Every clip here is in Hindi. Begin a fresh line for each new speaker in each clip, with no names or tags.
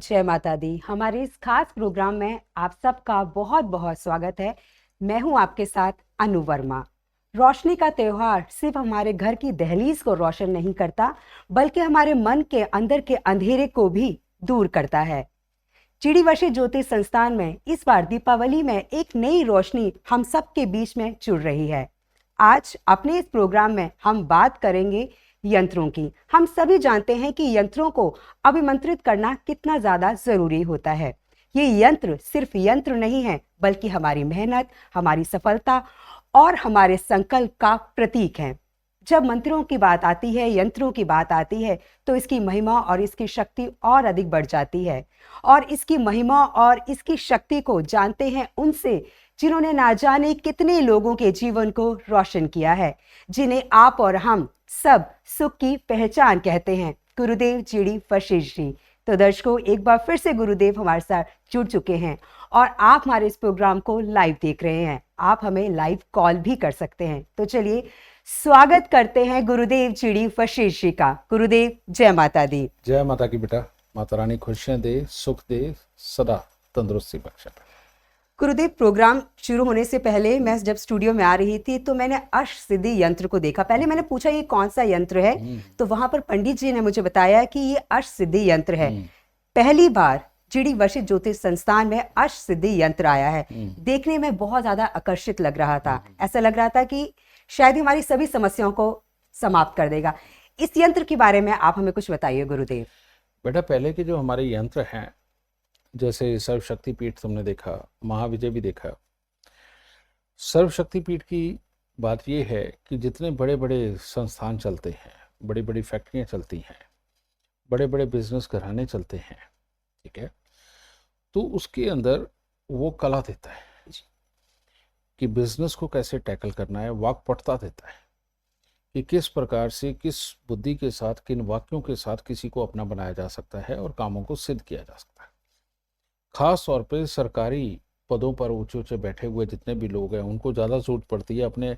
जय माता दी। हमारे इस खास प्रोग्राम में आप सबका बहुत बहुत स्वागत है। मैं हूं आपके साथ अनु वर्मा। रोशनी का त्योहार सिर्फ हमारे घर की दहलीज को रोशन नहीं करता, बल्कि हमारे मन के अंदर के अंधेरे को भी दूर करता है। चिड़ी वर्षी ज्योति संस्थान में इस बार दीपावली में एक नई रोशनी हम सबके बीच में जुड़ रही है। आज अपने इस प्रोग्राम में हम बात करेंगे यंत्रों की। हम सभी जानते हैं कि यंत्रों को अभिमंत्रित करना कितना ज्यादा जरूरी होता है। ये यंत्र सिर्फ यंत्र नहीं है, बल्कि हमारी मेहनत, हमारी सफलता और हमारे संकल्प का प्रतीक है। जब मंत्रों की बात आती है, यंत्रों की बात आती है, तो इसकी महिमा और इसकी शक्ति और अधिक बढ़ जाती है। और इसकी महिमा और इसकी शक्ति को जानते हैं उनसे जिन्होंने ना जाने कितने लोगों के जीवन को रोशन किया है, जिन्हें आप और हम सब सुख की पहचान कहते हैं, गुरुदेव चिड़ी वशिष्ठ जी। तो दर्शकों, एक बार फिर से गुरुदेव हमारे साथ जुड़ चुके हैं और आप हमारे इस प्रोग्राम को लाइव देख रहे हैं। आप हमें लाइव कॉल भी कर सकते हैं। तो चलिए स्वागत करते हैं गुरुदेव चिड़ी वशिष्ठ जी का। गुरुदेव जय माता दी।
जय माता की बेटा। माता रानी खुशियां दे, सुख दे, सदा तंदुरुस्ती बख्शे।
गुरुदेव, प्रोग्राम शुरू होने से पहले मैं जब स्टूडियो में आ रही थी तो मैंने अष्ट सिद्धि यंत्र को देखा। पहले मैंने पूछा ये कौन सा यंत्र है, तो वहां पर पंडित जी ने मुझे बताया कि ये अष्ट सिद्धि यंत्र है। पहली बार चिड़ी वर्षी ज्योतिष संस्थान में अष्ट सिद्धि यंत्र आया है। देखने में बहुत ज्यादा आकर्षित लग रहा था। ऐसा लग रहा था कि शायद हमारी सभी समस्याओं को समाप्त कर देगा। इस यंत्र के बारे में आप हमें कुछ बताइए गुरुदेव।
बेटा, पहले के जो हमारे यंत्र हैं, जैसे सर्वशक्ति पीठ तुमने देखा, महाविजय भी देखा। सर्वशक्ति पीठ की बात यह है कि जितने बड़े बड़े संस्थान चलते हैं, बड़ी बड़ी फैक्ट्रियां चलती हैं, बड़े बड़े बिजनेस घराने चलते हैं, ठीक है, तो उसके अंदर वो कला देता है कि बिजनेस को कैसे टैकल करना है, वाक्पटुता देता है कि किस प्रकार से, किस बुद्धि के साथ, किन वाक्यों के साथ किसी को अपना बनाया जा सकता है और कामों को सिद्ध किया जा सकता है। खास तौर पे सरकारी पदों पर ऊंचे ऊंचे बैठे हुए जितने भी लोग हैं, उनको ज़्यादा जरूरत पड़ती है अपने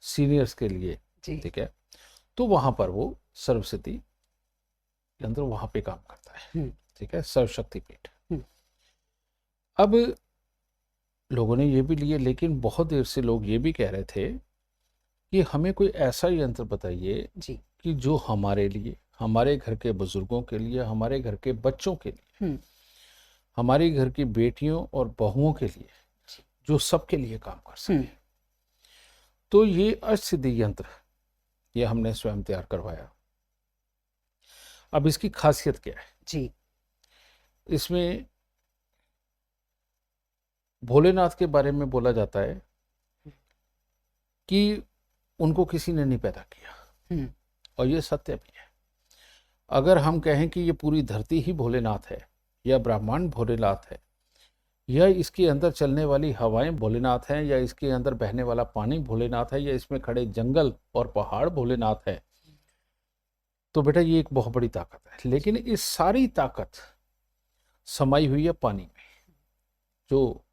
सीनियर्स के लिए, ठीक है, तो वहाँ पर वो सर्वसिद्धि यंत्र वहाँ पे काम करता है, ठीक है, सर्वशक्ति पीठ। अब लोगों ने ये भी लिए, लेकिन बहुत देर से लोग ये भी कह रहे थे कि हमें कोई ऐसा यंत्र बताइए कि जो हमारे लिए, हमारे घर के बुजुर्गों के लिए, हमारे घर के बच्चों के लिए, हमारी घर की बेटियों और बहुओं के लिए, जो सबके लिए काम कर सके। तो ये अष्ट सिद्धि यंत्र ये हमने स्वयं तैयार करवाया। अब इसकी खासियत क्या है जी? इसमें भोलेनाथ के बारे में बोला जाता है कि उनको किसी ने नहीं पैदा किया, और ये सत्य भी है। अगर हम कहें कि ये पूरी धरती ही भोलेनाथ है, या ब्रह्मांड भोलेनाथ है, या इसके अंदर चलने वाली हवाएं भोलेनाथ हैं, या इसके अंदर बहने वाला पानी भोलेनाथ है, या इसमें खड़े जंगल और पहाड़ भोलेनाथ है, तो बेटा ये एक बहुत बड़ी ताकत है। लेकिन इस सारी ताकत समाई हुई है पानी में। जो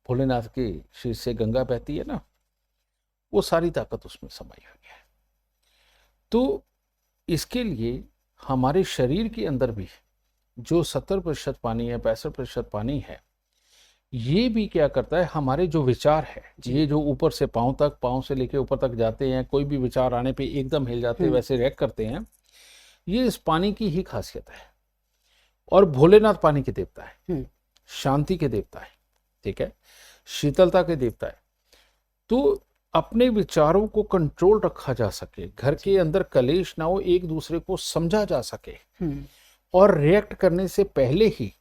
भोलेनाथ के शीर से गंगा बहती है ना, वो सारी ताकत उसमें समाई हुई है। तो इसके लिए हमारे शरीर के अंदर भी जो 70% पानी है, 65% पानी है, ये भी क्या करता है, हमारे जो विचार है, ये जो ऊपर से पांव तक, पांव से लेके ऊपर तक जाते हैं, कोई भी विचार आने पे एकदम हिल जाते हैं, वैसे रिएक्ट करते हैं, ये इस पानी की ही खासियत है। और भोलेनाथ पानी के देवता है, शांति के देवता है, ठीक है, शीतलता के देवता है। तो अपने विचारों को कंट्रोल रखा जा सके, घर के अंदर कलेश ना हो, एक दूसरे को समझा जा सके, और रिएक्ट करने से पहले ही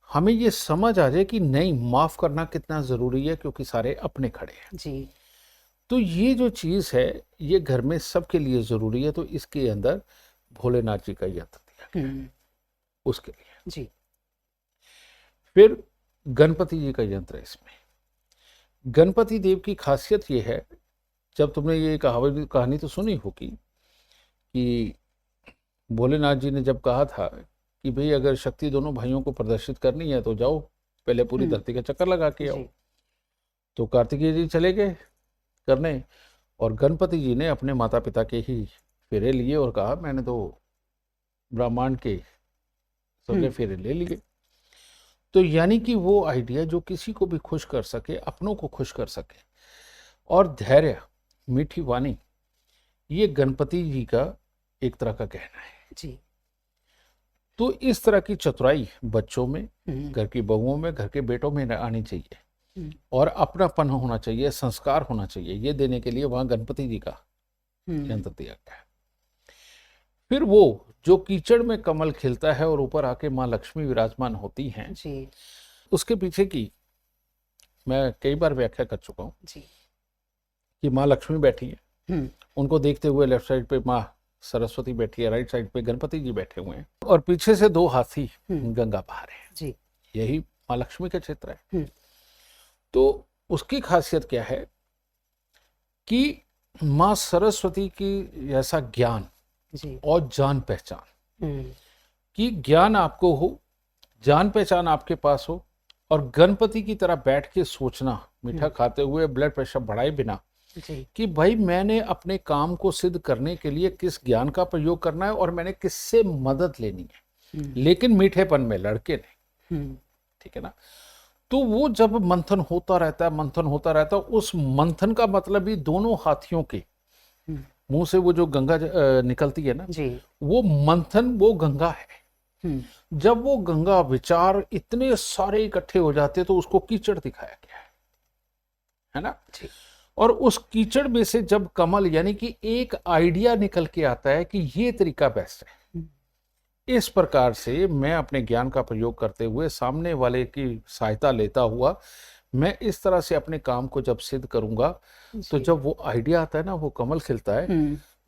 हमें ये समझ आ जाए कि नहीं, माफ करना कितना जरूरी है, क्योंकि सारे अपने खड़े हैं जी। तो ये जो चीज है, ये घर में सबके लिए जरूरी है। तो इसके अंदर भोलेनाथ जी का यंत्र दिया गया उसके लिए जी। फिर गणपति जी का यंत्र है इसमें। गणपति देव की खासियत ये है, जब तुमने ये कहानी तो सुनी होगी कि भोलेनाथ जी ने जब कहा था कि भाई अगर शक्ति दोनों भाइयों को प्रदर्शित करनी है तो जाओ, पहले पूरी धरती का चक्कर लगा के आओ। तो कार्तिकेय जी चले गए करने, और गणपति जी ने अपने माता पिता के ही फेरे लिए और कहा मैंने तो ब्रह्मांड के सबके फेरे ले लिए। तो यानी कि वो आइडिया जो किसी को भी खुश कर सके, अपनों को खुश कर सके, और धैर्य, मीठी वाणी, ये गणपति जी का एक तरह का कहना है
जी।
तो इस तरह की चतुराई बच्चों में, घर की बहुओं में, घर के बेटों में आनी चाहिए, और अपनापन होना चाहिए, संस्कार होना चाहिए। ये देने के लिए वहां गणपति जी का यंत्र दिया गया है। फिर वो जो कीचड़ में कमल खिलता है और ऊपर आके माँ लक्ष्मी विराजमान होती हैं
जी।
उसके पीछे की मैं कई बार व्याख्या कर चुका हूँ
जी।
कि माँ लक्ष्मी बैठी है, उनको देखते हुए लेफ्ट साइड पे माँ सरस्वती बैठी है, राइट साइड पे गणपति जी बैठे हुए हैं, और पीछे से दो हाथी गंगा बहा रहे हैं।
जी।
यही माँ लक्ष्मी का चित्र है। तो उसकी खासियत क्या है कि माँ सरस्वती की जैसा ज्ञान
जी।
और जान पहचान, कि ज्ञान आपको हो, जान पहचान आपके पास हो, और गणपति की तरह बैठ के सोचना, मीठा खाते हुए, ब्लड प्रेशर बढ़ाए बिना, कि भाई मैंने अपने काम को सिद्ध करने के लिए किस ज्ञान का प्रयोग करना है और मैंने किससे मदद लेनी है, लेकिन मीठेपन में, लड़के नहीं। ठीक है ना। तो वो जब मंथन होता रहता है, मंथन होता रहता है, उस मंथन का मतलब ही दोनों हाथियों के मुंह से वो जो गंगा निकलती है ना
जी।
वो मंथन, वो गंगा है। जब वो गंगा विचार इतने सारे इकट्ठे हो जाते तो उसको कीचड़ दिखाया गया है ना जी। और उस कीचड़ में से जब कमल, यानी कि एक आइडिया निकल के आता है कि ये तरीका बेस्ट है, इस प्रकार से मैं अपने ज्ञान का प्रयोग करते हुए, सामने वाले की सहायता लेता हुआ, मैं इस तरह से अपने काम को जब सिद्ध करूंगा, तो जब वो आइडिया आता है ना, वो कमल खिलता है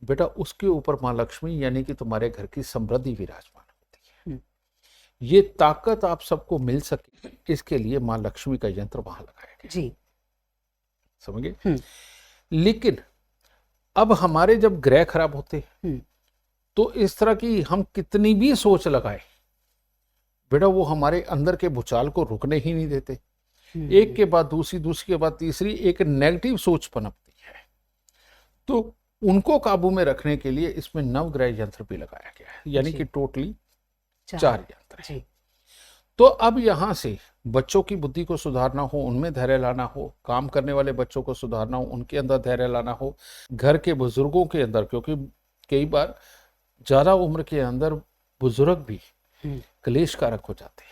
बेटा, उसके ऊपर माँ लक्ष्मी यानी कि तुम्हारे घर की समृद्धि विराजमान होती है। ये ताकत आप सबको मिल सके, इसके लिए माँ लक्ष्मी का यंत्र वहां लगाया गया जी। समझे। लेकिन अब हमारे जब ग्रह खराब होते तो इस तरह की हम कितनी भी सोच लगाए बेटा, वो हमारे अंदर के भूचाल को रुकने ही नहीं देते। एक के बाद दूसरी, दूसरी के बाद तीसरी, एक नेगेटिव सोच पनपती है। तो उनको काबू में रखने के लिए इसमें नवग्रह यंत्र भी लगाया गया है, यानी कि टोटली 4 यंत्र है। तो अब यहां से बच्चों की बुद्धि को सुधारना हो, उनमें धैर्य लाना हो, काम करने वाले बच्चों को सुधारना हो, उनके अंदर धैर्य लाना हो, घर के बुजुर्गों के अंदर, क्योंकि कई बार ज्यादा उम्र के अंदर बुजुर्ग भी क्लेश कारक हो जाते हैं,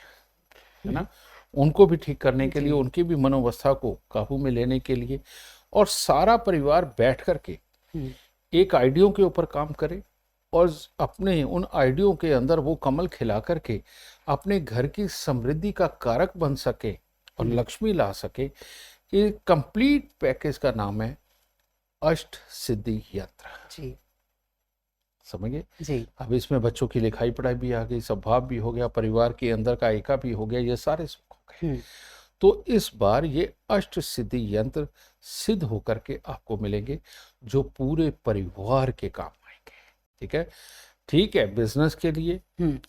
है ना, उनको भी ठीक करने के लिए, उनकी भी मनोवस्था को काबू में लेने के लिए, और सारा परिवार बैठ करके एक आइडियो के ऊपर काम करे और अपने उन आइडियो के अंदर वो कमल खिला करके अपने घर की समृद्धि का कारक बन सके और लक्ष्मी ला सके। ये कंप्लीट पैकेज का नाम है अष्ट सिद्धि यंत्र जी। समझिए जी। अब इसमें बच्चों की लिखाई पढ़ाई भी आ गई, सद्भाव भी हो गया, परिवार के अंदर का एका भी हो गया, ये सारे सुख हो गए। तो इस बार ये अष्ट सिद्धि यंत्र सिद्ध होकर के आपको मिलेंगे, जो पूरे परिवार के काम आएंगे। ठीक है, ठीक है, बिजनेस के लिए,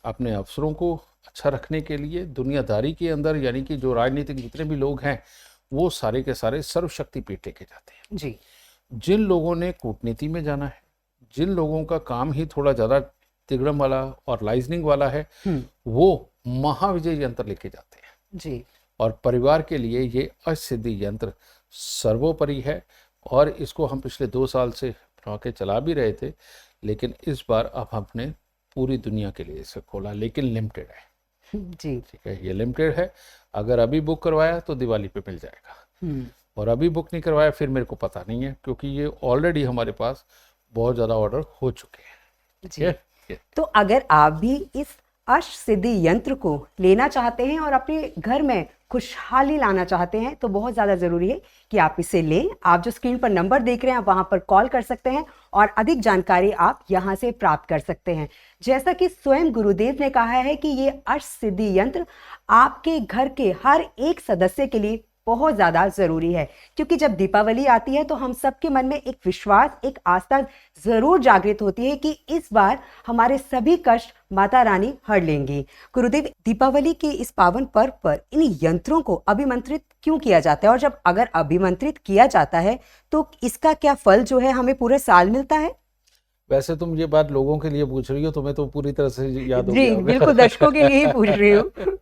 अपने अफसरों को अच्छा रखने के लिए, दुनियादारी के अंदर, यानी कि जो राजनीतिक जितने भी लोग हैं वो सारे के सारे सर्वशक्ति पीठ लेके जाते हैं जी। जिन लोगों ने कूटनीति में जाना है, जिन लोगों का काम ही थोड़ा ज्यादा तिगड़म वाला और लाइजनिंग वाला है, वो महाविजय यंत्र लेके जाते हैं जी। और परिवार के लिए ये अष्ट सिद्धि यंत्र सर्वोपरि है, और इसको हम पिछले 2 साल से बना के चला भी रहे थे, लेकिन इस बार अब हमने पूरी दुनिया के लिए इसे खोला, लेकिन लिमिटेड है जी। ठीक है, ये लिमिटेड है। अगर अभी बुक करवाया तो दिवाली पे मिल जाएगा, और अभी बुक नहीं करवाया फिर मेरे को पता नहीं है, क्योंकि ये ऑलरेडी हमारे पास बहुत ज़्यादा ऑर्डर हो चुके हैं जी।
तो अगर आप भी इस अष्ट सिद्धि यंत्र को लेना चाहते हैं और अपने घर में खुशहाली लाना चाहते हैं, तो बहुत ज़्यादा ज़रूरी है कि आप इसे लें। आप जो स्क्रीन पर नंबर देख रहे हैं, आप वहाँ पर कॉल कर सकते हैं और अधिक जानकारी आप यहाँ से प्राप्त कर सकते हैं। जैसा कि स्वयं गुरुदेव ने कहा है कि ये अष्ट सिद्धि यंत्र आपके घर के हर एक सदस्य के लिए बहुत ज़्यादा ज़रूरी है, क्योंकि जब दीपावली आती है तो हम सबके मन में एक विश्वास, एक आस्था ज़रूर जागृत होती है कि इस बार हमारे सभी कष्ट माता रानी हर लेंगी। गुरुदेव, दीपावली के इस पावन पर्व पर इन यंत्रों को अभिमंत्रित क्यों किया जाता है, और जब अगर अभिमंत्रित किया जाता है तो इसका क्या फल जो है हमें पूरे साल मिलता है?
वैसे तुम ये बात लोगों के लिए पूछ रही हो, तुम्हें तो पूरी तरह से याद हो
गया। जी बिल्कुल, दर्शकों के लिए ही पूछ रही हूँ।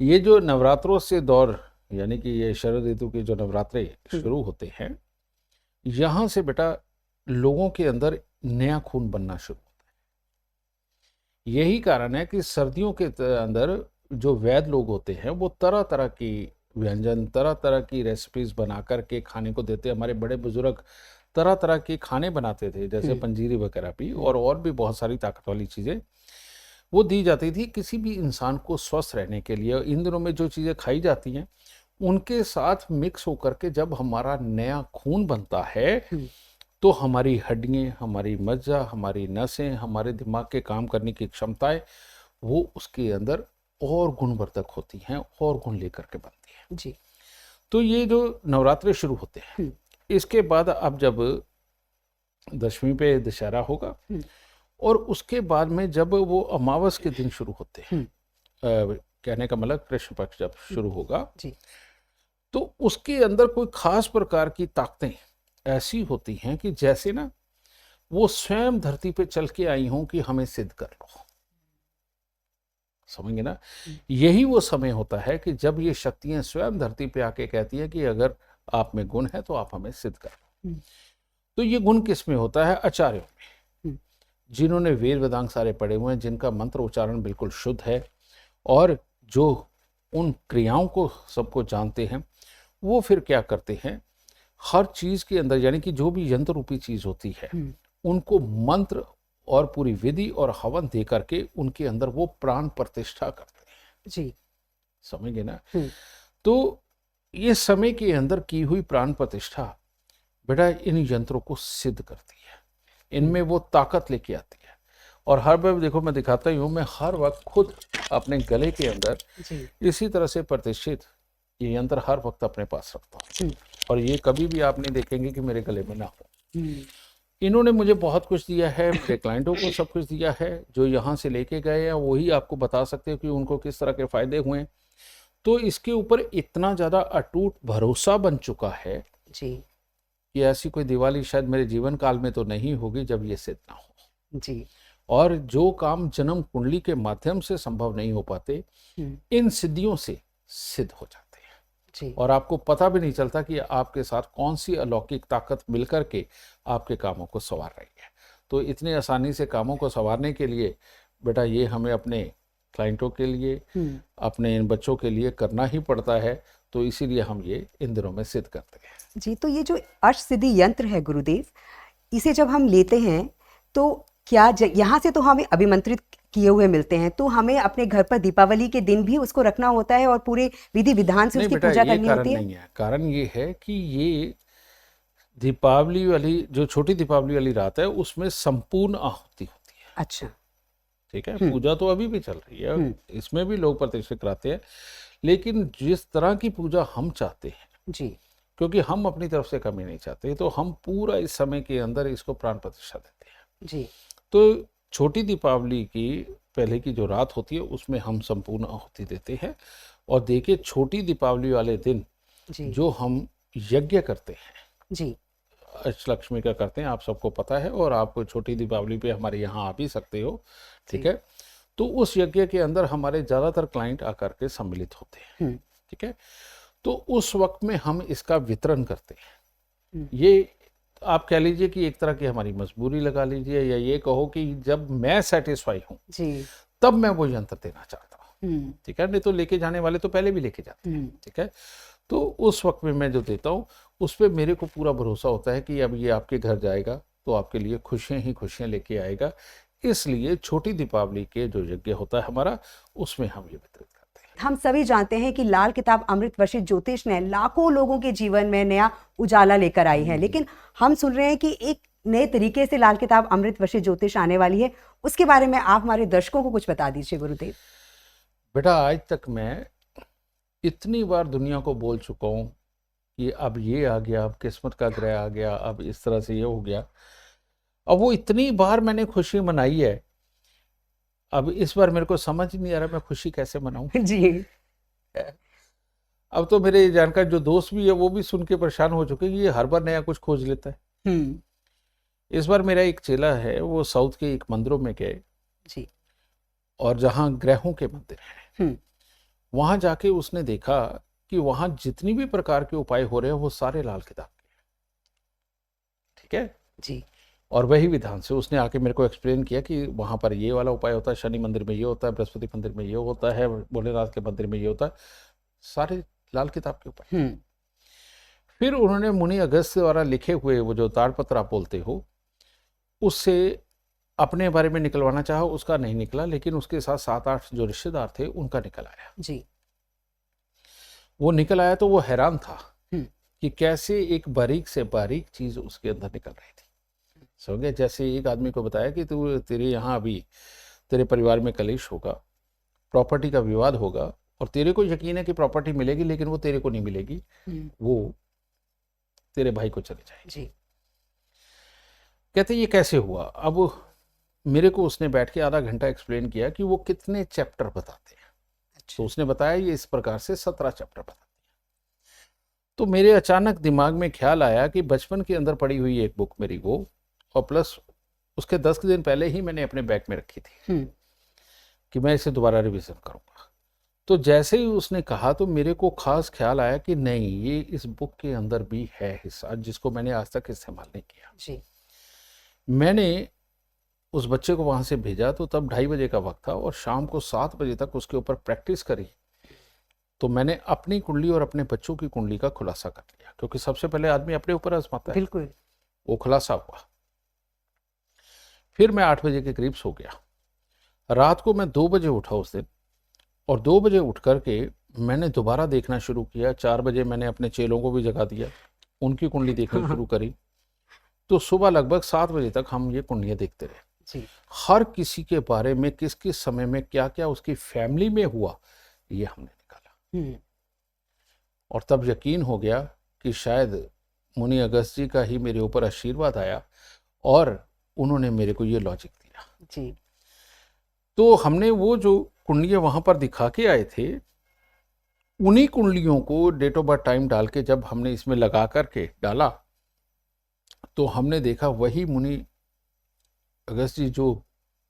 ये जो नवरात्रों से दौर, यानी कि ये शरद ऋतु के जो नवरात्रे शुरू होते हैं, यहाँ से बेटा लोगों के अंदर नया खून बनना शुरू होता है। यही कारण है कि सर्दियों के अंदर जो वैद्य लोग होते हैं वो तरह तरह की व्यंजन, तरह तरह की रेसिपीज बना करके खाने को देते हैं। हमारे बड़े बुजुर्ग तरह तरह के खाने बनाते थे, जैसे पंजीरी वगैरह भी, और भी बहुत सारी ताकत वाली चीज़ें वो दी जाती थी किसी भी इंसान को स्वस्थ रहने के लिए। इन दिनों में जो चीज़ें खाई जाती हैं उनके साथ मिक्स होकर के जब हमारा नया खून बनता है तो हमारी हड्डियाँ, हमारी मज्जा, हमारी नसें, हमारे दिमाग के काम करने की क्षमताएं वो उसके अंदर और गुणवर्धक होती हैं और गुण लेकर के बनती हैं
जी।
तो ये जो नवरात्रे शुरू होते हैं, इसके बाद अब जब दशमी पे दशहरा होगा और उसके बाद में जब वो अमावस के दिन शुरू होते हैं, कहने का मतलब कृष्ण पक्ष जब शुरू होगा
जी।
तो उसके अंदर कोई खास प्रकार की ताकतें ऐसी होती हैं कि जैसे ना वो स्वयं धरती पे चल के आई हों कि हमें सिद्ध कर लो। समझेंगे ना, यही वो समय होता है कि जब ये शक्तियां स्वयं धरती पे आके कहती है कि अगर आप में गुण है तो आप हमें सिद्ध कर लो। तो ये गुण किस में होता है? आचार्यों में, जिन्होंने वेद वेदांग सारे पढ़े हुए हैं, जिनका मंत्र उच्चारण बिल्कुल शुद्ध है और जो उन क्रियाओं को सबको जानते हैं, वो फिर क्या करते हैं, हर चीज के अंदर, यानी कि जो भी यंत्र रूपी चीज होती है, उनको मंत्र और पूरी विधि और हवन दे करके उनके अंदर वो प्राण प्रतिष्ठा करते हैं।
जी।
समझेंगे ना। तो ये समय के अंदर की हुई प्राण प्रतिष्ठा बेटा इन यंत्रों को सिद्ध करती है, इनमें वो ताकत लेके आती है। और हर बार देखो मैं दिखाता ही हूँ, मैं हर वक्त खुद अपने गले के अंदर इसी तरह से प्रतिष्ठित ये यंत्र हर वक्त अपने पास रखता हूँ और ये कभी भी आप नहीं देखेंगे कि मेरे गले में ना हो। इन्होंने मुझे बहुत कुछ दिया है, मेरे क्लाइंटों को सब कुछ दिया है, जो यहाँ से लेके गए हैं वही आपको बता सकते हो कि उनको किस तरह के फायदे हुए। तो इसके ऊपर इतना ज़्यादा अटूट भरोसा बन चुका है
जी
कि ऐसी कोई दिवाली शायद मेरे जीवन काल में तो नहीं होगी जब ये सिद्ध ना हो।
जी।
और जो काम जन्म कुंडली के माध्यम से संभव नहीं हो पाते, इन सिद्धियों से सिद्ध हो जाते हैं
जी।
और आपको पता भी नहीं चलता कि आपके साथ कौन सी अलौकिक ताकत मिलकर के आपके कामों को संवार रही है। तो इतनी आसानी से कामों को संवारने के लिए बेटा ये हमें अपने क्लाइंटों के लिए, अपने इन बच्चों के लिए करना ही पड़ता है। तो इसीलिए हम ये इन दिनों में सिद्ध करते हैं।
जी, तो ये जो अष्टसिद्धि यंत्र है गुरुदेव, इसे जब हम लेते हैं तो क्या यहाँ से तो हमें अभिमंत्रित किए हुए मिलते हैं, तो हमें अपने घर पर दीपावली के दिन भी उसको रखना होता है और पूरे विधि विधान से उसकी पूजा करनी होती है?
नहीं है, कारण ये है कि ये दीपावली वाली जो छोटी दीपावली वाली रात है उसमें संपूर्ण आहुति होती है।
अच्छा,
ठीक है, पूजा तो अभी भी चल रही है, इसमें भी लोग प्रतिष्ठित कराते हैं, लेकिन जिस तरह की पूजा हम चाहते हैं
जी,
क्योंकि हम अपनी तरफ से कमी नहीं चाहते, तो हम पूरा इस समय के अंदर इसको प्राण प्रतिष्ठा देते हैं
जी।
तो छोटी दीपावली की पहले की जो रात होती है उसमें हम संपूर्ण आहुति देते हैं और देखिए छोटी दीपावली वाले दिन
जी,
जो हम यज्ञ करते हैं
जी,
अष्टलक्ष्मी का करते हैं, आप सबको पता है, और आप छोटी दीपावली पे हमारे यहाँ आ भी सकते हो। ठीक है, तो उस यज्ञ के अंदर हमारे ज़्यादातर क्लाइंट आकर के सम्मिलित होते हैं। ठीक है, तो उस वक्त में हम इसका वितरण करते हैं। ये आप कह लीजिए कि एक तरह की हमारी मजबूरी लगा लीजिए, या ये कहो कि जब मैं सेटिस्फाई हूँ तब मैं वो यंत्र देना चाहता हूँ। ठीक है, नहीं तो लेके जाने वाले तो पहले भी लेके जाते हैं। ठीक है, तो उस वक्त में मैं जो देता हूँ उस पर मेरे को पूरा भरोसा होता है कि अब ये आपके घर जाएगा तो आपके लिए खुशियाँ ही खुशियाँ लेके आएगा। इसलिए छोटी दीपावली के जो यज्ञ होता है हमारा, उसमें हम ये वितरित करते हैं।
हम सभी जानते हैं कि लाल किताब अमृत वर्षित ज्योतिष ने लाखों लोगों के जीवन में नया उजाला लेकर आई है, लेकिन हम सुन रहे हैं कि एक नए तरीके से लाल किताब अमृत वर्षित ज्योतिष आने वाली है। उसके बारे में आप हमारे दर्शकों को कुछ बता दीजिए गुरुदेव।
बेटा आज तक मैं इतनी बार दुनिया को बोल चुका हूँ कि अब ये आ गया, अब किस्मत का ग्रह आ गया, अब इस तरह से ये हो गया। अब वो इतनी बार मैंने खुशी मनाई है, अब इस बार मेरे को समझ नहीं आ रहा मैं खुशी कैसे मनाऊं।
जी।
अब तो मेरे जानकार जो दोस्त भी है वो भी सुन के परेशान हो चुके कि ये हर बार नया कुछ खोज लेता है। इस बार मेरा एक चेला है, वो साउथ के एक मंदिरों में गए
जी,
और जहाँ ग्रहों के मंदिर हैं वहां जाके उसने देखा कि वहां जितनी भी प्रकार के उपाय हो रहे हैं वो सारे लाल किताब के हैं। ठीक है
जी।
और वही विधान से उसने आके मेरे को एक्सप्लेन किया कि वहां पर ये वाला उपाय होता है, शनि मंदिर में ये होता है, बृहस्पति मंदिर में ये होता है, भोलेनाथ के मंदिर में ये होता है, सारे लाल किताब के उपाय। फिर उन्होंने मुनि अगस्त्य द्वारा लिखे हुए वो जो ताड़पत्र आप बोलते हो उससे अपने बारे में निकलवाना चाहा, उसका नहीं निकला, लेकिन उसके साथ 7-8 जो रिश्तेदार थे उनका निकल आया।
जी।
वो निकल आया तो वो हैरान था कि कैसे एक बारीक से बारीक चीज उसके अंदर निकल रही थी। समझ गए? जैसे एक आदमी को बताया कि तू तेरे यहाँ अभी तेरे परिवार में कलेश होगा, प्रॉपर्टी का विवाद होगा, और तेरे को यकीन है कि प्रॉपर्टी मिलेगी, लेकिन वो तेरे को नहीं मिलेगी, वो तेरे भाई को चले जाएगी।
जी।
कहते ये कैसे हुआ? अब मेरे को उसने बैठ के आधा घंटा एक्सप्लेन किया कि वो कितने चैप्टर बताते हैं। तो उसने बताया ये इस प्रकार से 17 चैप्टर बताते हैं। तो मेरे अचानक दिमाग में ख्याल आया कि बचपन के अंदर पढ़ी हुई एक बुक मेरी वो, और प्लस उसके 10 दिन पहले ही मैंने अपने बैग में रखी थी कि मैं इसे दोबारा रिवीजन करूंगा। तो जैसे ही उसने कहा तो मेरे को खास ख्याल आया कि नहीं, ये इस बुक के अंदर भी है हिस्सा जिसको मैंने आज तक इस्तेमाल नहीं किया।
जी।
मैंने उस बच्चे को वहां से भेजा तो तब 2:30 बजे का वक्त था, और शाम को 7 बजे तक उसके ऊपर प्रैक्टिस करी। तो मैंने अपनी कुंडली और अपने बच्चों की कुंडली का खुलासा कर लिया, क्योंकि सबसे पहले आदमी अपने ऊपर आजमाता है।
बिल्कुल।
वो खुलासा हुआ। फिर मैं 8 बजे के करीब सो गया। रात को मैं 2 बजे उठा उस दिन, और 2 बजे उठ करके मैंने दोबारा देखना शुरू किया। 4 बजे मैंने अपने चेलों को भी जगा दिया, उनकी कुंडली देखनी शुरू करी। तो सुबह लगभग 7 बजे तक हम ये कुंडलियां देखते रहे।
जी।
हर किसी के बारे में किस किस समय में क्या क्या उसकी फैमिली में हुआ ये हमने निकाला। और तब यकीन हो गया कि शायद मुनि अगस्त जी का ही मेरे ऊपर आशीर्वाद आया और उन्होंने मेरे को ये लॉजिक दिया।
जी।
तो हमने वो जो कुंडलियां वहां पर दिखा के आए थे, उन्हीं कुंडलियों को डेट ऑफ बर्थ टाइम डाल के जब हमने इसमें लगा करके डाला तो हमने देखा वही मुनि अगस्त जी जो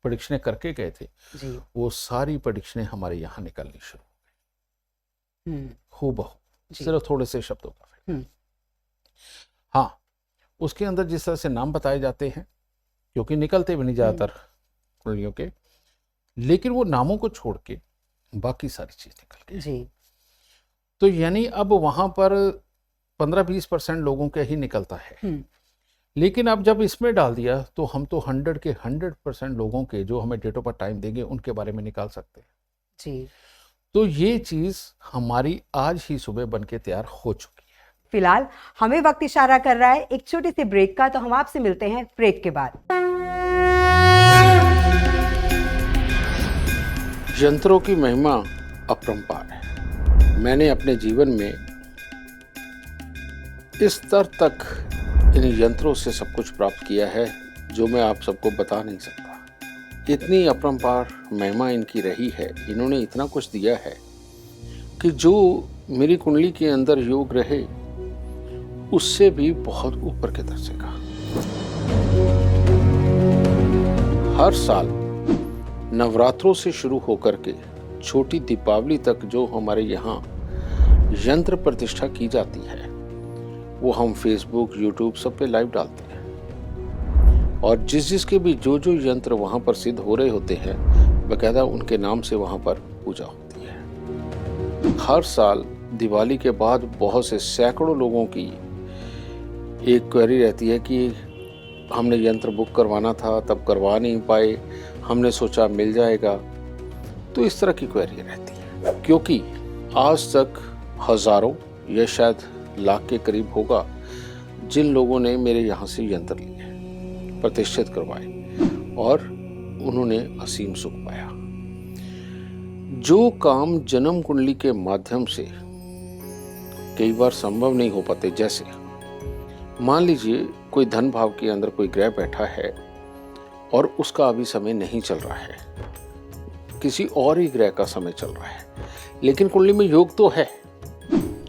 प्रेडिक्शनें करके गए थे
जी।
वो सारी प्रेडिक्शनें हमारे यहाँ निकलनी शुरू हो गई, हूबहू, सिर्फ थोड़े से शब्दों का। हाँ, उसके अंदर जिस तरह से नाम बताए जाते हैं, क्योंकि निकलते भी नहीं ज़्यादातर कुंडलियों के, लेकिन वो नामों को छोड़ के बाकी सारी चीज निकल गई।
जी।
तो यानी अब वहां पर 15-20% लोगों के ही निकलता है, लेकिन अब जब इसमें डाल दिया तो हम तो 100 के 100% लोगों के जो हमें डेट ऑफ बर्थ टाइम देंगे उनके बारे में निकाल सकते हैं।
जी।
तो ये चीज हमारी आज ही सुबह बन के तैयार हो चुकी है।
फिलहाल हमें वक्त इशारा कर रहा है एक छोटे से ब्रेक का, तो हम आपसे मिलते हैं ब्रेक के बाद।
यंत्रों की महिमा अपरंपार है। मैंने अपने जीवन में इस स्तर तक इन यंत्रों से सब कुछ प्राप्त किया है जो मैं आप सबको बता नहीं सकता। इतनी अपरंपार महिमा इनकी रही है, इन्होंने इतना कुछ दिया है कि जो मेरी कुंडली के अंदर योग रहे उससे भी बहुत ऊपर के दर्जे का। हर साल नवरात्रों से शुरू होकर के छोटी दीपावली तक जो हमारे यहाँ यंत्र प्रतिष्ठा की जाती है वो हम फेसबुक, यूट्यूब सब पे लाइव डालते हैं, और जिस जिसके भी जो जो यंत्र वहाँ पर सिद्ध हो रहे होते हैं बकायदा उनके नाम से वहाँ पर पूजा होती है। हर साल दिवाली के बाद बहुत से सैकड़ों लोगों की एक क्वेरी रहती है कि हमने यंत्र बुक करवाना था तब करवा नहीं पाए, हमने सोचा मिल जाएगा। तो इस तरह की क्वेरी रहती है, क्योंकि आज तक हजारों या शायद लाख के करीब होगा जिन लोगों ने मेरे यहाँ से यंत्र लिए, प्रतिष्ठित करवाए और उन्होंने असीम सुख पाया। जो काम जन्म कुंडली के माध्यम से कई बार संभव नहीं हो पाते, जैसे मान लीजिए कोई धन भाव के अंदर कोई ग्रह बैठा है और उसका अभी समय नहीं चल रहा है, किसी और ही ग्रह का समय चल रहा है, लेकिन कुंडली में योग तो है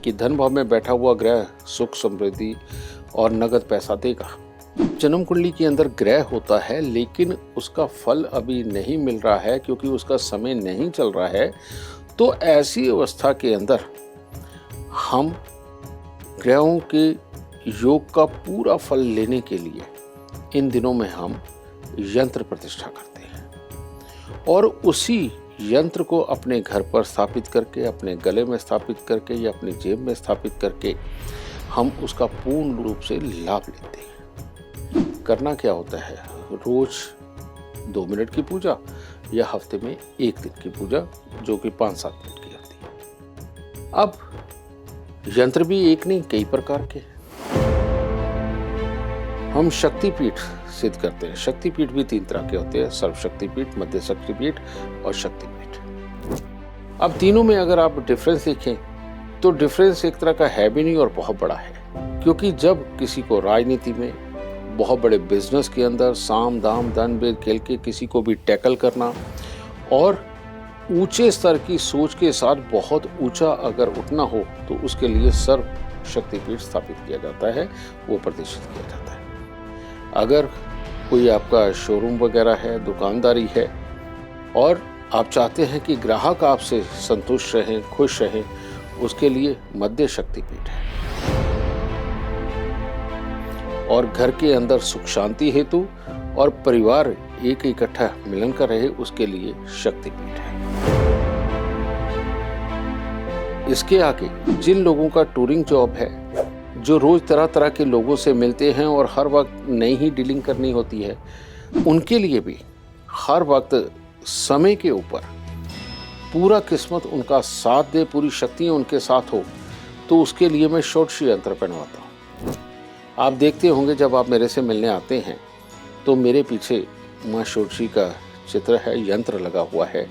कि धन भाव में बैठा हुआ ग्रह सुख, समृद्धि और नगद पैसा देगा। जन्म कुंडली के अंदर ग्रह होता है लेकिन उसका फल अभी नहीं मिल रहा है क्योंकि उसका समय नहीं चल रहा है, तो ऐसी अवस्था के अंदर हम ग्रहों के योग का पूरा फल लेने के लिए इन दिनों में हम यंत्र प्रतिष्ठा करते हैं और उसी यंत्र को अपने घर पर स्थापित करके, अपने गले में स्थापित करके या अपनी जेब में स्थापित करके हम उसका पूर्ण रूप से लाभ लेते हैं। करना क्या होता है, रोज 2 मिनट की पूजा या हफ्ते में 1 दिन की पूजा, जो कि 5-7 मिनट की होती है। अब यंत्र भी एक नहीं, कई प्रकार के। हम शक्तिपीठ सिद्ध करते हैं। शक्तिपीठ भी 3 तरह के होते हैं, सर्वशक्तिपीठ, मध्य शक्तिपीठ और शक्तिपीठ। अब तीनों में अगर आप डिफरेंस देखें तो डिफरेंस एक तरह का है भी नहीं और बहुत बड़ा है, क्योंकि जब किसी को राजनीति में, बहुत बड़े बिजनेस के अंदर साम दाम दंड भेद खेल के किसी को भी टैकल करना और ऊंचे स्तर की सोच के साथ बहुत ऊंचा अगर उठना हो तो उसके लिए सर्व शक्तिपीठ स्थापित किया जाता है, वो प्रतिष्ठित किया जाता है। अगर कोई आपका शोरूम वगैरह है, दुकानदारी है और आप चाहते हैं कि ग्राहक आपसे संतुष्ट रहें, खुश रहें, उसके लिए मध्य शक्तिपीठ है। और घर के अंदर सुख शांति हेतु और परिवार एक इकट्ठा मिलन कर रहे, उसके लिए शक्तिपीठ है। इसके आगे जिन लोगों का टूरिंग जॉब है, जो रोज तरह तरह के लोगों से मिलते हैं और हर वक्त नई ही डीलिंग करनी होती है, उनके लिए भी हर वक्त समय के ऊपर पूरा किस्मत उनका साथ दे, पूरी शक्तियाँ उनके साथ हो, तो उसके लिए मैं षोडशी यंत्र पहनवाता हूँ। आप देखते होंगे जब आप मेरे से मिलने आते हैं तो मेरे पीछे माँ षोडशी का चित्र है, यंत्र लगा हुआ है।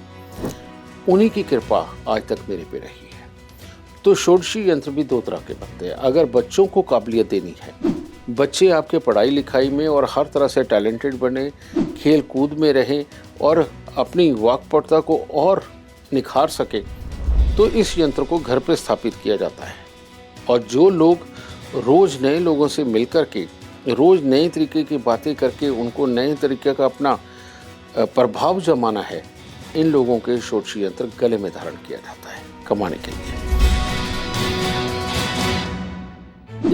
उन्हीं की कृपा आज तक मेरे पे रही है। तो षोडशी यंत्र भी 2 तरह के बनते हैं। अगर बच्चों को काबिलियत देनी है, बच्चे आपके पढ़ाई लिखाई में और हर तरह से टैलेंटेड बने, खेल कूद में रहें और अपनी वाक्पटुता को और निखार सके, तो इस यंत्र को घर पे स्थापित किया जाता है। और जो लोग रोज नए लोगों से मिलकर के, रोज नए तरीके की बातें करके उनको नए तरीके का अपना प्रभाव जमाना है, इन लोगों के षोडशी यंत्र गले में धारण किया जाता है कमाने के लिए।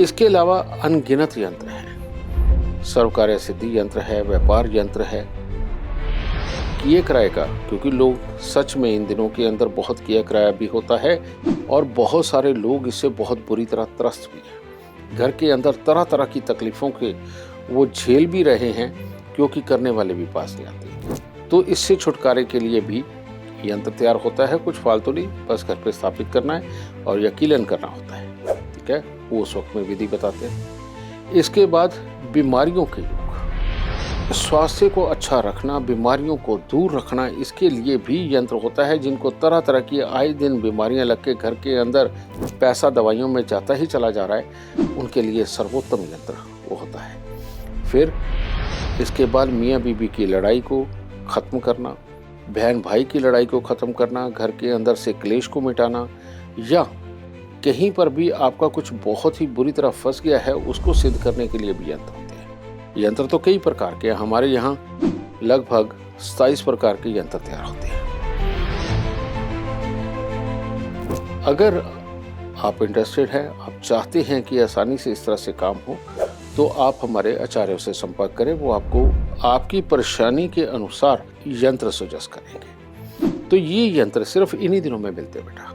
इसके अलावा अनगिनत यंत्र हैं। सर्वकार्य सिद्धि यंत्र है, व्यापार यंत्र है, किए किराए का, क्योंकि लोग सच में इन दिनों के अंदर बहुत किया किराया भी होता है और बहुत सारे लोग इससे बहुत बुरी तरह त्रस्त भी हैं। घर के अंदर तरह तरह की तकलीफों के वो झेल भी रहे हैं, क्योंकि करने वाले भी पास नहीं आते। तो इससे छुटकारे के लिए भी यंत्र तैयार होता है। कुछ फालतू नहीं, बस घर पे स्थापित करना है और यकीनन करना होता है। ठीक है, वो उस वक्त में विधि बताते हैं। इसके बाद बीमारियों के योग, स्वास्थ्य को अच्छा रखना, बीमारियों को दूर रखना, इसके लिए भी यंत्र होता है। जिनको तरह तरह की आए दिन बीमारियां लग के घर के अंदर पैसा दवाइयों में जाता ही चला जा रहा है, उनके लिए सर्वोत्तम यंत्र वो होता है। फिर इसके बाद मियाँ बीबी की लड़ाई को खत्म करना, बहन भाई की लड़ाई को खत्म करना, घर के अंदर से क्लेश को मिटाना, या कहीं पर भी आपका कुछ बहुत ही बुरी तरह फंस गया है, उसको सिद्ध करने के लिए भी यंत्र होते हैं। यंत्र तो कई प्रकार के हैं, हमारे यहाँ लगभग 27 प्रकार के यंत्र तैयार होते हैं। अगर आप इंटरेस्टेड हैं, आप चाहते हैं कि आसानी से इस तरह से काम हो, तो आप हमारे आचार्यों से संपर्क करें। वो आपको आपकी परेशानी के अनुसार यंत्र सजेस्ट करेंगे। तो ये यंत्र सिर्फ इन्हीं दिनों में मिलते हैं बेटा।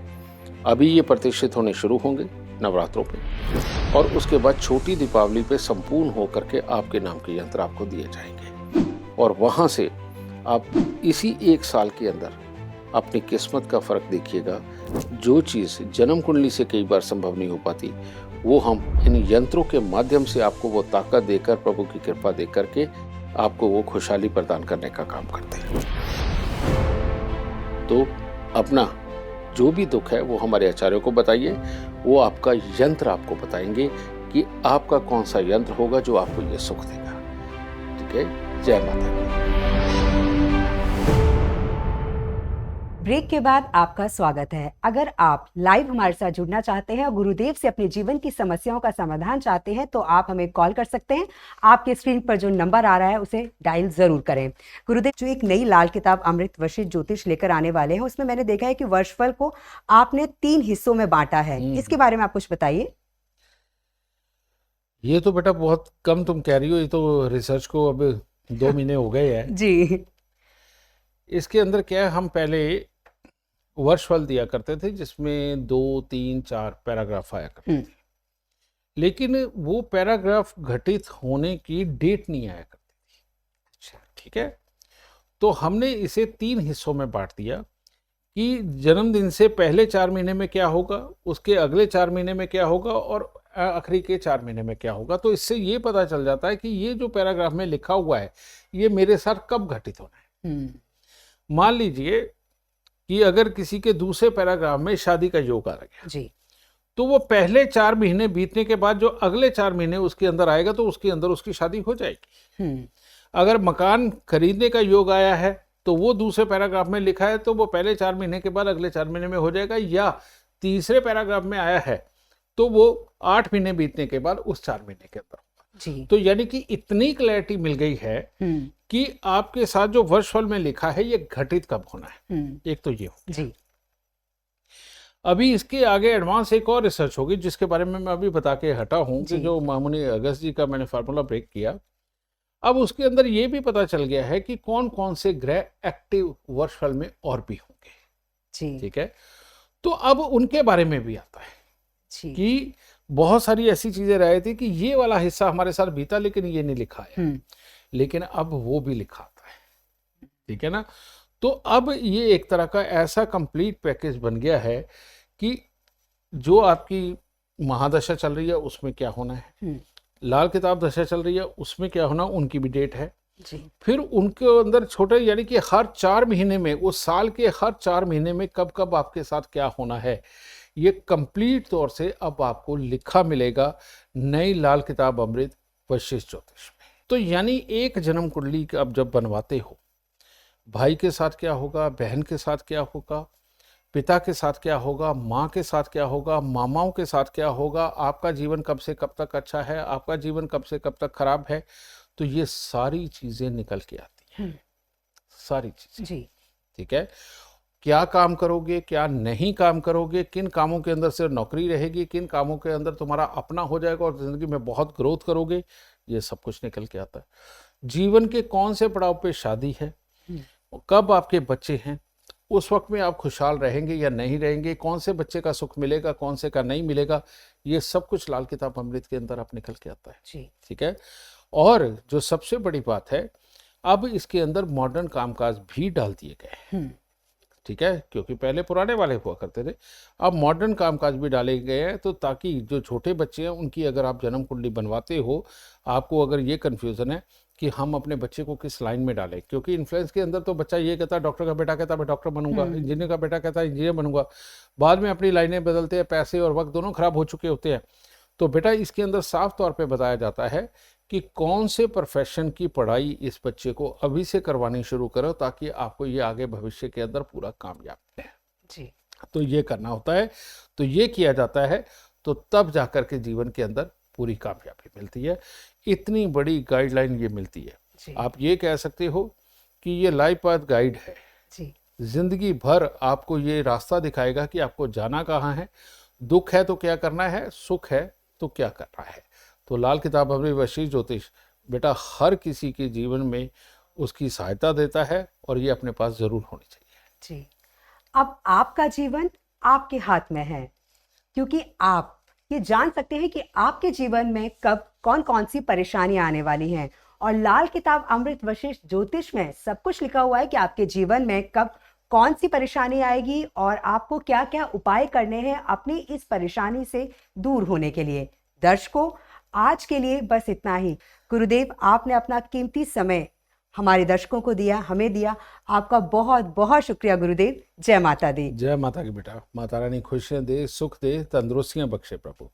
अभी ये प्रतिष्ठित होने शुरू होंगे नवरात्रों पे, और उसके बाद छोटी दीपावली पे संपूर्ण होकर के आपके नाम के यंत्र आपको दिए जाएंगे। और वहाँ से आप इसी 1 साल के अंदर अपनी किस्मत का फर्क देखिएगा। जो चीज़ जन्म कुंडली से कई बार संभव नहीं हो पाती, वो हम इन यंत्रों के माध्यम से आपको वो ताकत देकर, प्रभु की कृपा दे करके आपको वो खुशहाली प्रदान करने का काम करते हैं। तो अपना जो भी दुख है वो हमारे आचार्यों को बताइए, वो आपका यंत्र आपको बताएंगे कि आपका कौन सा यंत्र होगा जो आपको ये सुख देगा। ठीक है, जय माता दी।
ब्रेक के बाद आपका स्वागत है। अगर आप लाइव हमारे साथ जुड़ना चाहते हैं और गुरुदेव से अपने जीवन की समस्याओं का समाधान चाहते हैं तो आप हमें कॉल कर सकते हैं। आपके स्क्रीन पर जो नंबर आ रहा है उसे डायल जरूर करें। गुरुदेव जो एक नई लाल किताब अमृत वशिष्ठ ज्योतिष लेकर आने वाले हैं, उसमें मैंने देखा है कि वर्षफल को आपने 3 हिस्सों में बांटा है। इसके बारे में आप कुछ बताइए।
ये तो बेटा बहुत कम तुम कह रही हो, ये तो रिसर्च को अब 2 महीने हो गए हैं
जी।
इसके अंदर क्या है, हम पहले वर्षफल दिया करते थे जिसमें 2, 3, 4 पैराग्राफ आया करते थे, लेकिन वो पैराग्राफ घटित होने की डेट नहीं आया करती थी। अच्छा, ठीक है। तो हमने इसे 3 हिस्सों में बांट दिया कि जन्मदिन से पहले 4 महीने में क्या होगा, उसके अगले 4 महीने में क्या होगा और आखिरी के 4 महीने में क्या होगा। तो इससे ये पता चल जाता है कि ये जो पैराग्राफ में लिखा हुआ है ये मेरे साथ कब घटित होना है। मान लीजिए कि अगर किसी के दूसरे पैराग्राफ में शादी का योग आ गया
जी,
तो वो पहले 4 महीने बीतने के बाद जो अगले 4 महीने उसके अंदर आएगा तो उसके अंदर उसकी शादी हो जाएगी। अगर मकान खरीदने का योग आया है तो वो दूसरे पैराग्राफ में लिखा है तो वो पहले 4 महीने के बाद अगले 4 महीने में हो जाएगा, या तीसरे पैराग्राफ में आया है तो वो 8 महीने बीतने के बाद उस 4 महीने के अंदर होगा। तो यानी कि इतनी क्लैरिटी मिल गई है कि आपके साथ जो वर्षफल में लिखा है ये घटित कब होना है। एक तो ये हो
जी।
अभी इसके आगे एडवांस एक और रिसर्च होगी जिसके बारे में मैं अभी बता के हटा हूं कि जो मामुनी अगस्त जी का मैंने फार्मूला ब्रेक किया, अब उसके अंदर ये भी पता चल गया है कि कौन कौन से ग्रह एक्टिव वर्षफल में और भी होंगे। ठीक है, तो अब उनके बारे में भी आता है कि बहुत सारी ऐसी चीजें रही थी कि ये वाला हिस्सा हमारे साथ बीता लेकिन ये नहीं लिखा है, लेकिन अब वो भी लिखा आता है। ठीक है ना। तो अब ये एक तरह का ऐसा कंप्लीट पैकेज बन गया है कि जो आपकी महादशा चल रही है उसमें क्या होना है, लाल किताब दशा चल रही है उसमें क्या होना, उनकी भी डेट है जी। फिर उनके अंदर छोटे यानी कि हर 4 महीने में, उस साल के हर 4 महीने में कब कब आपके साथ क्या होना है, ये कंप्लीट तौर से अब आपको लिखा मिलेगा नई लाल किताब अमृत वशिष्ठ ज्योतिष में। तो यानी एक जन्म कुंडली आप जब बनवाते हो, भाई के साथ क्या होगा, बहन के साथ क्या होगा, पिता के साथ क्या होगा, माँ के साथ क्या होगा, मामाओं के साथ क्या होगा, आपका जीवन कब से कब तक अच्छा है, आपका जीवन कब से कब तक खराब है, तो ये सारी चीजें निकल के आती हैं, सारी चीजें जी। ठीक है, क्या काम करोगे, क्या नहीं काम करोगे, किन कामों के अंदर सिर्फ नौकरी रहेगी, किन कामों के अंदर तुम्हारा अपना हो जाएगा और जिंदगी में बहुत ग्रोथ करोगे, ये सब कुछ निकल के आता है। जीवन के कौन से पड़ाव पे शादी है, कब आपके बच्चे हैं, उस वक्त में आप खुशहाल रहेंगे या नहीं रहेंगे, कौन से बच्चे का सुख मिलेगा, कौन से का नहीं मिलेगा, ये सब कुछ लाल किताब अमृत के अंदर आप निकल के आता है जी। ठीक है, और जो सबसे बड़ी बात है, अब इसके अंदर मॉडर्न कामकाज भी डाल दिए गए। ठीक है, क्योंकि पहले पुराने वाले हुआ करते थे, अब मॉडर्न कामकाज भी डाले गए हैं, तो ताकि जो छोटे बच्चे हैं उनकी अगर आप जन्म कुंडली बनवाते हो, आपको अगर ये कन्फ्यूज़न है कि हम अपने बच्चे को किस लाइन में डालें, क्योंकि इन्फ्लुएंस के अंदर तो बच्चा ये कहता है डॉक्टर का बेटा कहता है मैं डॉक्टर बनूंगा, इंजीनियर का बेटा कहता है इंजीनियर बनूंगा, बाद में अपनी लाइनें बदलते हैं, पैसे और वक्त दोनों खराब हो चुके होते हैं। तो बेटा इसके अंदर साफ तौर पे बताया जाता है कि कौन से प्रोफेशन की पढ़ाई इस बच्चे को अभी से करवानी शुरू करो ताकि आपको ये आगे भविष्य के अंदर पूरा कामयाब है जी। तो ये करना होता है, तो ये किया जाता है, तो तब जाकर के जीवन के अंदर पूरी कामयाबी मिलती है। इतनी बड़ी गाइडलाइन ये मिलती है जी। आप ये कह सकते हो कि ये लाइफ पाथ गाइड है जी। जिंदगी भर आपको ये रास्ता दिखाएगा कि आपको जाना कहाँ है, दुख है तो क्या करना है, सुख है तो क्या करना है। तो लाल किताब अमृत वशिष्ठ ज्योतिष बेटा हर किसी के जीवन में उसकी सहायता देता है और ये अपने पास जरूर होनी चाहिए
जी। अब आपका जीवन आपके हाथ में है, क्योंकि आप ये जान सकते हैं कि आपके जीवन में कब कौन कौन सी परेशानियां आने वाली हैं, और लाल किताब अमृत वशिष्ठ ज्योतिष में सब कुछ लिखा हुआ है कि आपके जीवन में कब कौन सी परेशानी आएगी और आपको क्या क्या उपाय करने हैं अपनी इस परेशानी से दूर होने के लिए। दर्शकों, आज के लिए बस इतना ही। गुरुदेव, आपने अपना कीमती समय हमारे दर्शकों को दिया, हमें दिया, आपका बहुत बहुत शुक्रिया गुरुदेव। जय माता दी।
जय माता की बेटा, माता रानी खुशियां दे, सुख दे, तंदुरुस्तियां बख्शे प्रभु।